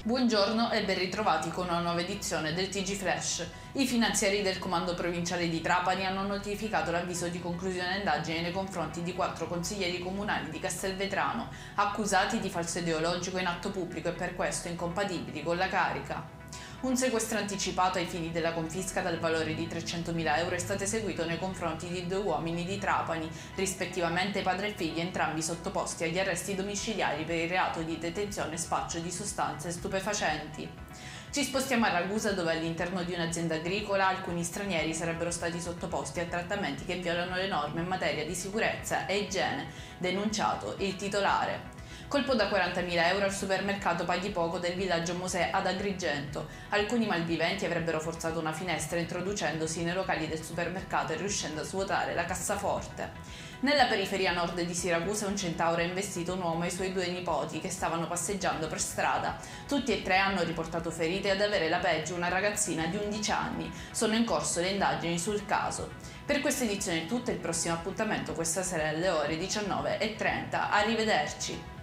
Buongiorno e ben ritrovati con una nuova edizione del TG Flash. I finanzieri del Comando Provinciale di Trapani hanno notificato l'avviso di conclusione indagine nei confronti di 4 consiglieri comunali di Castelvetrano, accusati di falso ideologico in atto pubblico e per questo incompatibili con la carica. Un sequestro anticipato ai fini della confisca dal valore di 300.000 euro è stato eseguito nei confronti di 2 uomini di Trapani, rispettivamente padre e figli, entrambi sottoposti agli arresti domiciliari per il reato di detenzione e spaccio di sostanze stupefacenti. Ci spostiamo a Ragusa, dove all'interno di un'azienda agricola alcuni stranieri sarebbero stati sottoposti a trattamenti che violano le norme in materia di sicurezza e igiene, denunciato il titolare. Colpo da 40.000 euro al supermercato Paghi Poco del villaggio Mosè ad Agrigento. Alcuni malviventi avrebbero forzato una finestra introducendosi nei locali del supermercato e riuscendo a svuotare la cassaforte. Nella periferia nord di Siracusa un centauro ha investito un uomo e i suoi 2 nipoti che stavano passeggiando per strada. Tutti e 3 hanno riportato ferite e ad avere la peggio una ragazzina di 11 anni. Sono in corso le indagini sul caso. Per questa edizione è tutto, il prossimo appuntamento questa sera alle ore 19:30. Arrivederci!